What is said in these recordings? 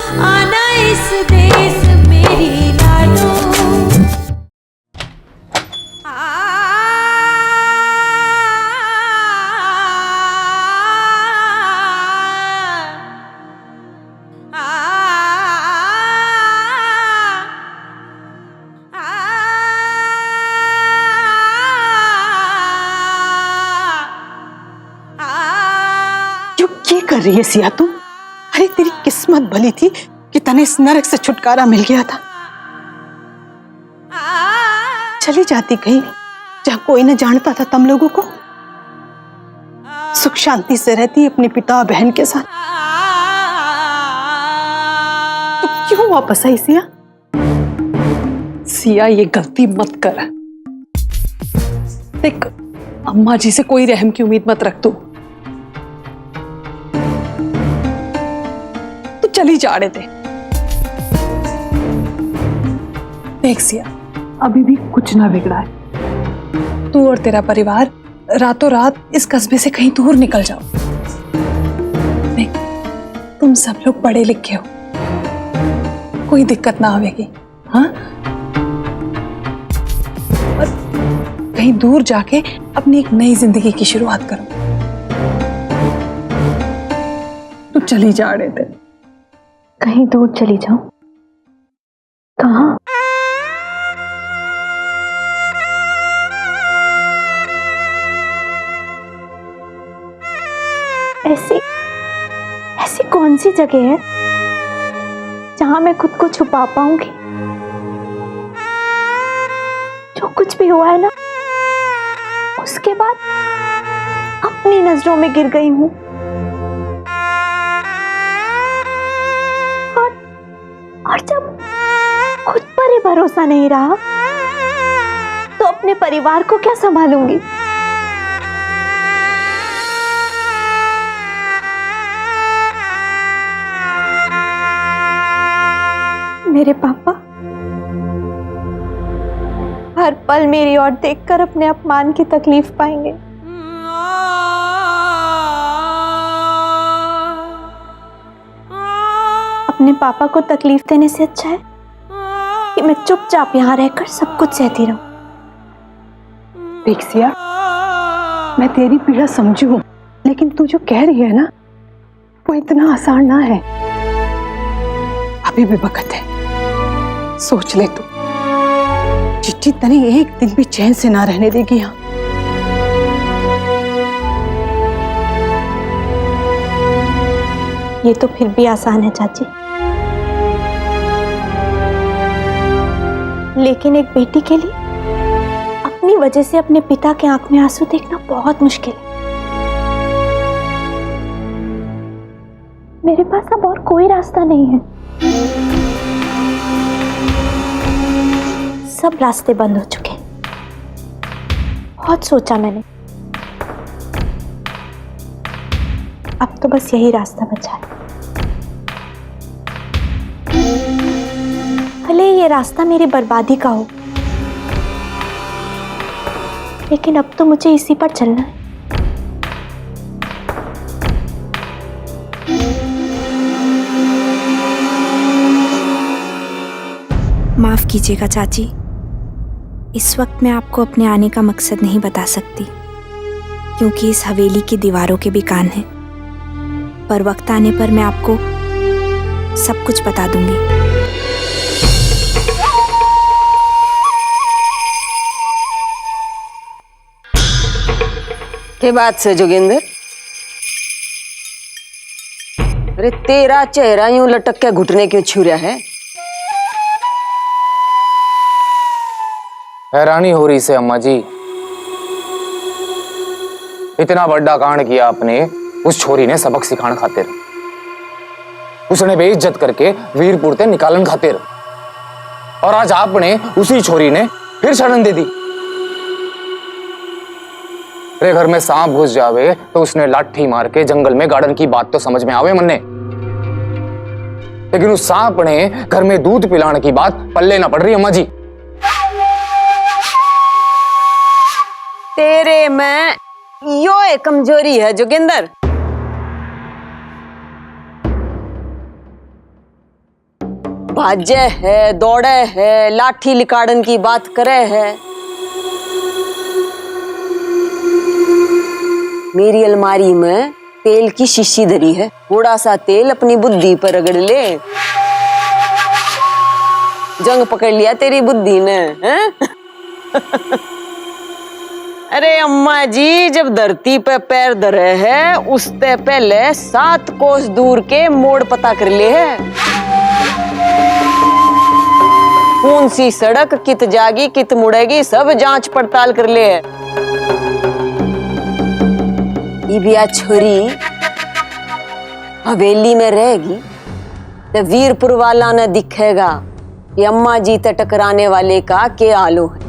आना इस देश मेरी लाडो। क्या कर रही है सिया तू? अरे तेरी किस्मत भली थी कि तने इस नरक से छुटकारा मिल गया था। चली जाती कहीं जहां कोई न जानता था तुम लोगों को, सुख शांति से रहती अपने पिता बहन के साथ। तो क्यों वापस आई सिया? सिया ये गलती मत कर। देख, अम्मा जी से कोई रहम की उम्मीद मत रख तू। चली जा रहे थे। देख सिया, अभी भी कुछ ना बिगड़ा है। तू और तेरा परिवार रातों रात इस कस्बे से कहीं दूर निकल जाओ। देख, तुम सब लोग पढ़े लिखे हो, कोई दिक्कत ना आवेगी। हाँ, और कहीं दूर जाके अपनी एक नई जिंदगी की शुरुआत करो। तू चली जा रहे थे। कहीं दूर चली जाऊं? कहां? ऐसी कौन सी जगह है जहां मैं खुद को छुपा पाऊंगी? जो कुछ भी हुआ है ना, उसके बाद अपनी नजरों में गिर गई हूं। और जब खुद पर ही भरोसा नहीं रहा, तो अपने परिवार को क्या संभालूंगी? मेरे पापा हर पल मेरी ओर देखकर अपने अपमान की तकलीफ पाएंगे। अपने पापा को तकलीफ देने से अच्छा है कि मैं चुपचाप यहाँ रहकर सब कुछ सहती रहूं। देख सिया, मैं तेरी पीड़ा समझू, लेकिन तू जो कह रही है ना, वो इतना आसान ना है। अभी भी वक्त है, सोच ले तू। चिट्ठी तने एक दिन भी चैन से ना रहने देगी यहाँ। ये तो फिर भी आसान है चाची, लेकिन एक बेटी के लिए अपनी वजह से अपने पिता के आंख में आंसू देखना बहुत मुश्किल है। मेरे पास अब और कोई रास्ता नहीं है। सब रास्ते बंद हो चुके हैं। बहुत सोचा मैंने, अब तो बस यही रास्ता बचा है। भले ये रास्ता मेरी बर्बादी का हो, लेकिन अब तो मुझे इसी पर चलना है। माफ कीजिएगा चाची, इस वक्त मैं आपको अपने आने का मकसद नहीं बता सकती, क्योंकि इस हवेली की दीवारों के भी कान हैं। पर वक्त आने पर मैं आपको सब कुछ बता दूंगी। के बात से जोगिंदर? अरे तेरा चेहरा यूं लटक के घुटने क्यों छू रहा है? हैरानी हो रही से अम्मा जी। इतना बड़ा कांड किया आपने उस छोरी ने सबक सिखाने खातिर। उसने बेइज्जत करके वीरपुर ते निकालन खातिर, और आज आपने उसी छोरी ने फिर शरण दे दी। रे घर में सांप घुस जावे तो उसने लाठी मार के जंगल में गार्डन की बात तो समझ में आवे मन्ने, लेकिन उस सांप ने घर में दूध पिलाने की बात पल्ले ना पड़ रही अम्मा जी। तेरे में यो एक कमजोरी है जोगिंदर। भाजे है, दौड़े है, लाठी लिकाड़न की बात करे है। मेरी अलमारी में तेल की शीशी धरी है, थोड़ा सा तेल अपनी बुद्धि पर रगड़ ले। जंग पकड़ लिया तेरी बुद्धि ने, हैं? अरे अम्मा जी, जब धरती पे पैर धरे है उससे पहले 7 कोस दूर के मोड़ पता कर ले है। कौन सी सड़क कित जागी कित मुड़ेगी सब जांच पड़ताल कर ले है। इबिया छोरी हवेली में रहेगी तो वीरपुर वाला ने दिखेगा कि अम्मा जी ते टकराने वाले का क्या हालो है।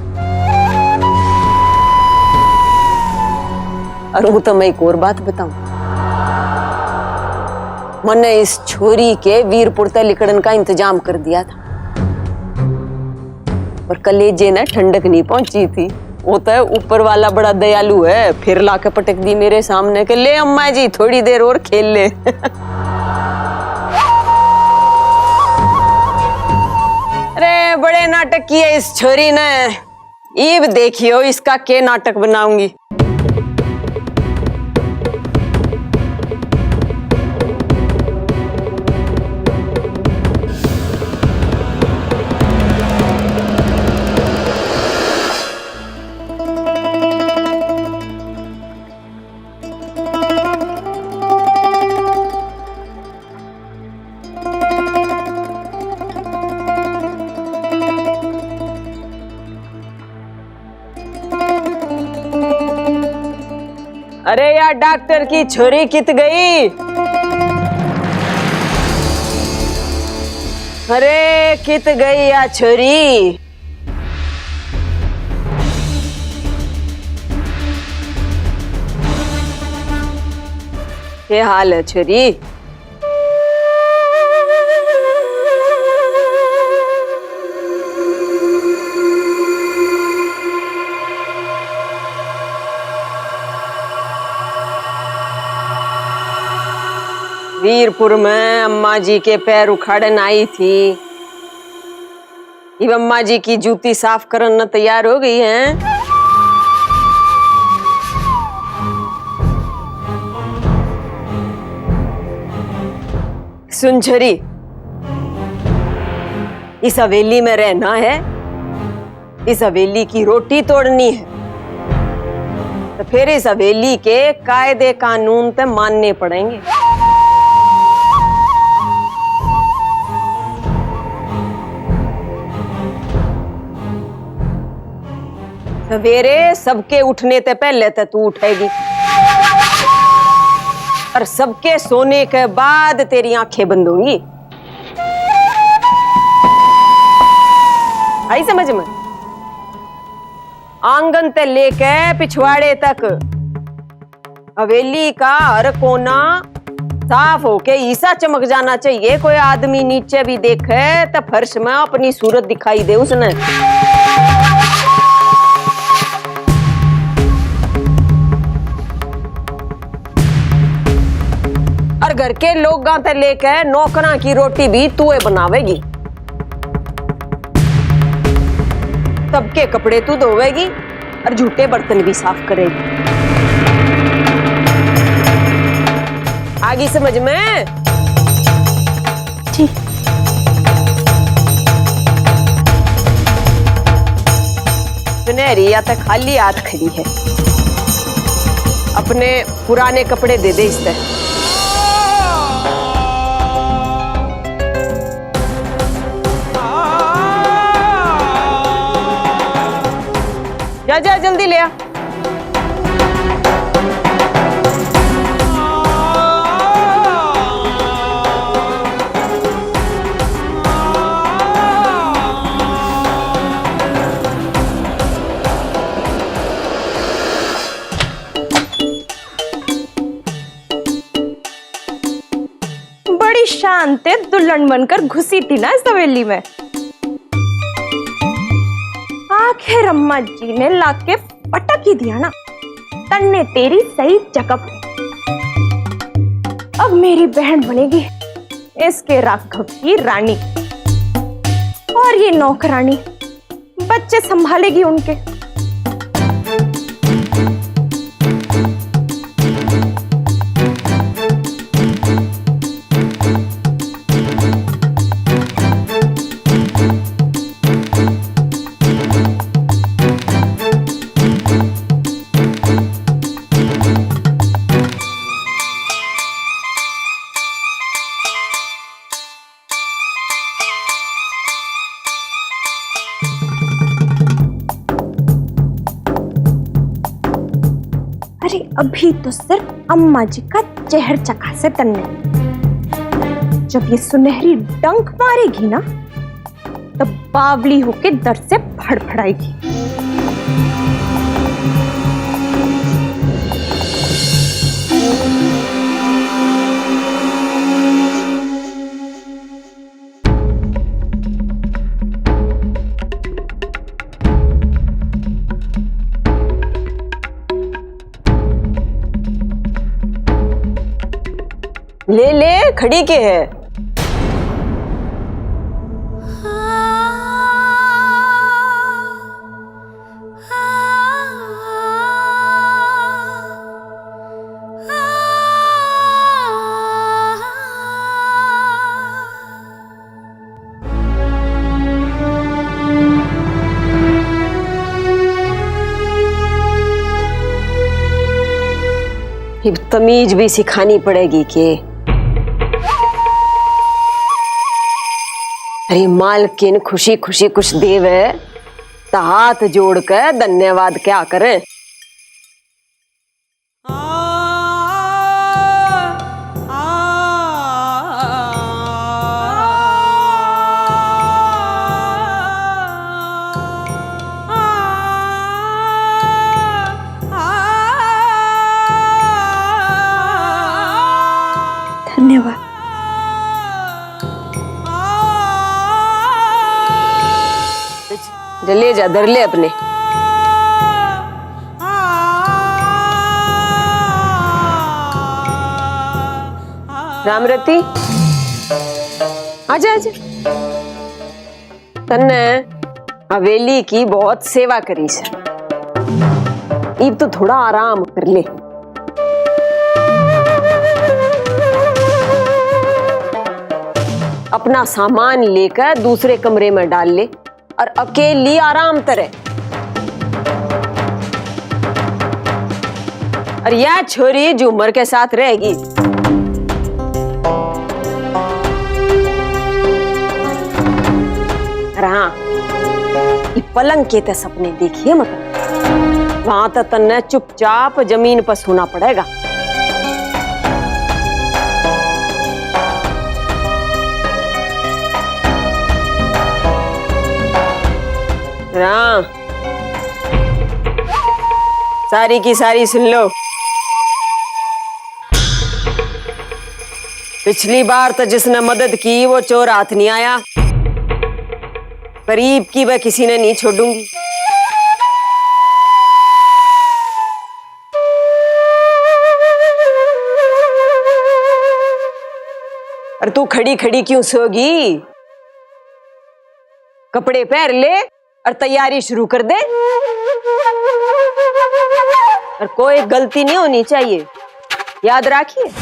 और वो तो मैं एक और बात बताऊं, मैंने इस छोरी के वीरपुर ते लिकड़न का इंतजाम कर दिया था, पर कलेजे ने ठंडक नहीं पहुंची थी। वो तो ऊपर वाला बड़ा दयालु है, फिर लाके पटक दी मेरे सामने के ले अम्मा जी थोड़ी देर और खेल ले। अरे बड़े नाटक किए इस छोरी ने, ये देखियो इसका क्या नाटक बनाऊंगी। अरे यार डॉक्टर की छोरी कित गई? अरे कित गई या छोरी? क्या हाल है छोरी? वीरपुर में अम्मा जी के पैर उखाड़न आई थी, अब अम्मा जी की जूती साफ करना तैयार हो गई है। सुन छोरी, इस हवेली में रहना है, इस हवेली की रोटी तोड़नी है, तो फिर इस हवेली के कायदे कानून तो मानने पड़ेंगे। सवेरे सबके उठने से पहले तो तू उठेगी और सबके सोने के बाद तेरी आंखें बंद होंगी। आई समझ में? आंगन से लेके पिछवाड़े तक हवेली का हर कोना साफ होके ईसा चमक जाना चाहिए। कोई आदमी नीचे भी देखे तो फर्श में अपनी सूरत दिखाई दे उसने। और घर के लोग गाते लेके नौकरा की रोटी भी तू बनावेगी, सबके कपड़े तू धोवेगी और झूठे बर्तन भी साफ करेगी। आगे समझ में? ठीक। सुनहरी या तो खाली हाथ खड़ी है, अपने पुराने कपड़े दे दे इस तरह। जा जा जल्दी ले आ। बड़ी शांत दुल्हन बनकर घुसी थी ना इस हवेली में। आखिर अम्मा जी ने लाके पटक ही दिया ना, तन्ने तेरी सही जगह पे। अब मेरी बहन बनेगी इसके राघव की रानी। और ये नौकरानी बच्चे संभालेगी उनके। अरे अभी तो सिर्फ अम्मा जी का चेहर चखा से तन्ने, जब ये सुनहरी डंक मारेगी ना तब बावली होके दर्द से फड़फड़ाएगी। ले ले, खड़ी के है। ये तमीज भी सिखानी पड़ेगी के अरे मालकिन खुशी खुशी कुछ देवे तो हाथ जोड़ कर धन्यवाद क्या करें। धन्यवाद। ले जा, धर ले अपने। रामरती, आजा आजा। तन्ने हवेली की बहुत सेवा करी से, अब तो थोड़ा आराम कर ले। अपना सामान लेकर दूसरे कमरे में डाल ले और अकेली आराम करे। और यह छोरी झूमर के साथ रहेगी। हाँ, ये पलंग के ते सपने देखिए मत, वहां तक तन्ने चुपचाप जमीन पर सोना पड़ेगा। हाँ, सारी की सारी सुन लो। पिछली बार तो जिसने मदद की वो चोर हाथ नहीं आया, करीब की वह किसी ने नहीं छोड़ूंगी। और तू खड़ी खड़ी क्यों सोगी? कपड़े पहन ले और तैयारी शुरू कर दे। और कोई गलती नहीं होनी चाहिए, याद रखिए।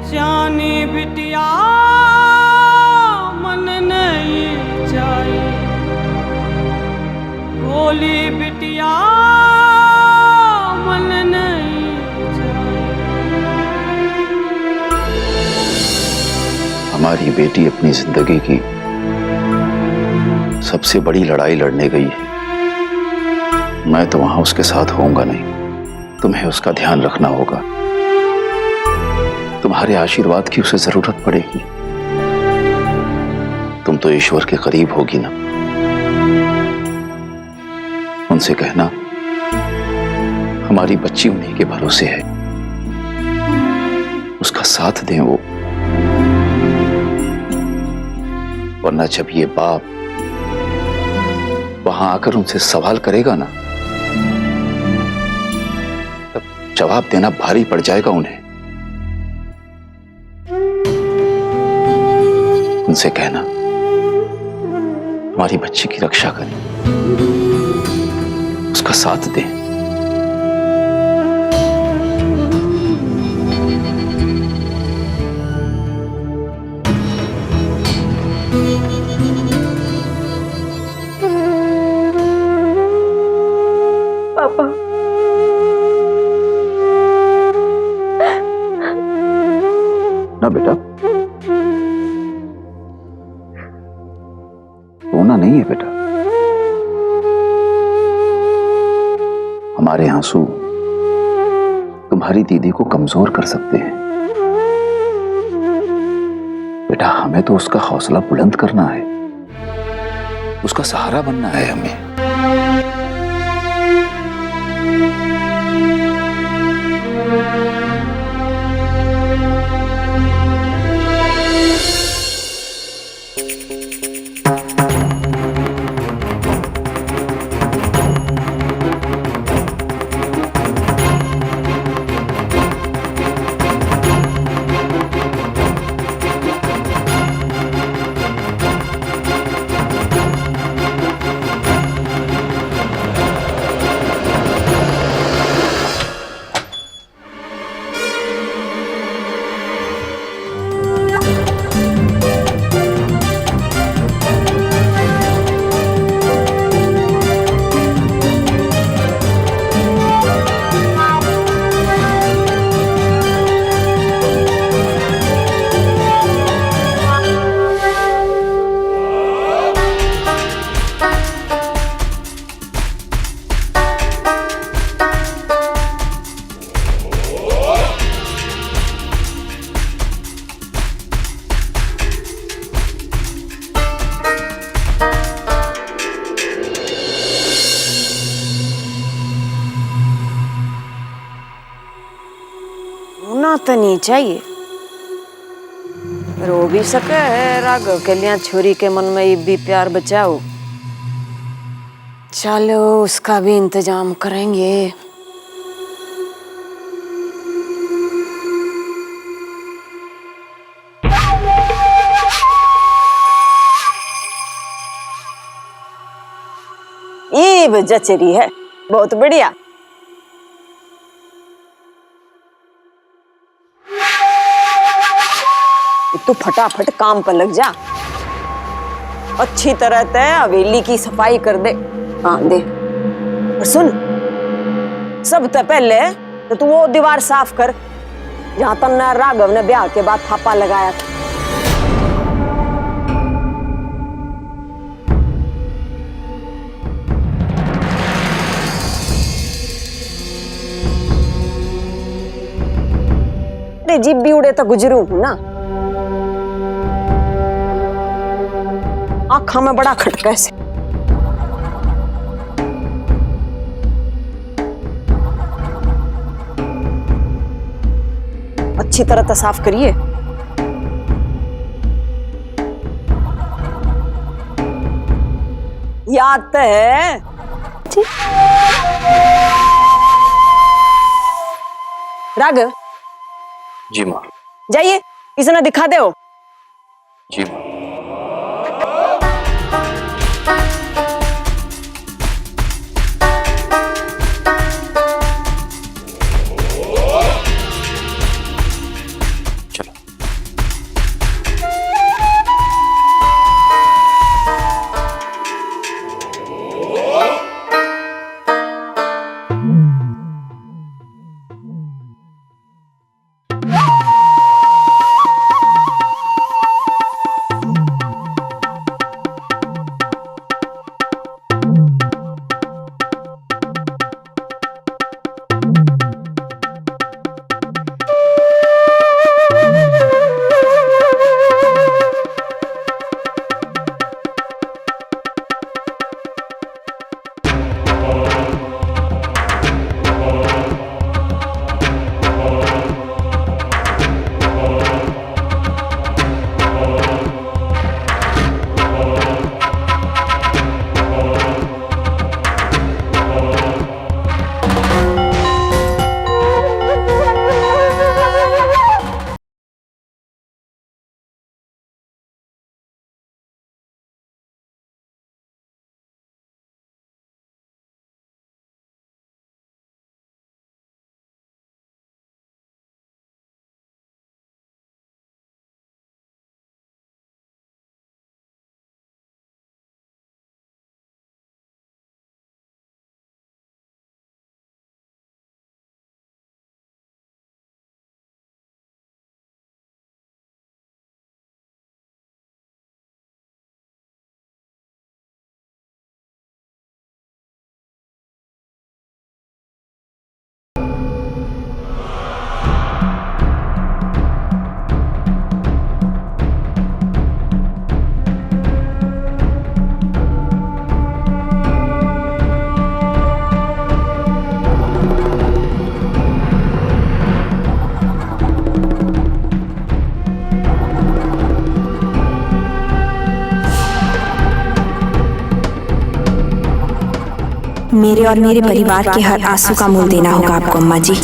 जानी बिटिया मन नहीं चाहिए, बोली बिटिया मन नहीं चाहिए। हमारी बेटी अपनी जिंदगी की सबसे बड़ी लड़ाई लड़ने गई है। मैं तो वहां उसके साथ होऊंगा नहीं, तुम्हें उसका ध्यान रखना होगा। तुम्हारे आशीर्वाद की उसे जरूरत पड़ेगी। तुम तो ईश्वर के करीब होगी ना, उन उनसे कहना हमारी बच्ची उन्हीं के भरोसे है, उसका साथ दें वो। वरना जब ये बाप वहां आकर उनसे सवाल करेगा ना, तब जवाब देना भारी पड़ जाएगा उन्हें। उनसे कहना हमारी बच्ची की रक्षा करें, उसका साथ दें। पापा, ना बेटा, रोना नहीं है बेटा। हमारे आंसू तुम्हारी दीदी को कमजोर कर सकते हैं बेटा। हमें तो उसका हौसला बुलंद करना है, उसका सहारा बनना है हमें। होना तो नहीं चाहिए, रो भी सके है राघव के लिए छोरी के मन में ये भी प्यार बचाओ। चलो उसका भी इंतजाम करेंगे। ये वजह चरी है, बहुत बढ़िया। तू फटाफट काम पर लग जा, अच्छी तरह से हवेली की सफाई कर दे। हाँ दे। और सुन, सबसे पहले तो तू वो दीवार साफ कर जहां तन्ना राघव ने ब्याह के बाद थापा लगाया था। अरे जीप भी उड़े तो गुजरू हूं ना, आँखा में बड़ा खटका से। अच्छी तरह से साफ करिए। याद तो है? राघव जी माँ। जाइए, इसने दिखा दे हो। जी माँ। मेरे और मेरे परिवार के हर आंसू का मूल देना होगा आपको अम्मा जी।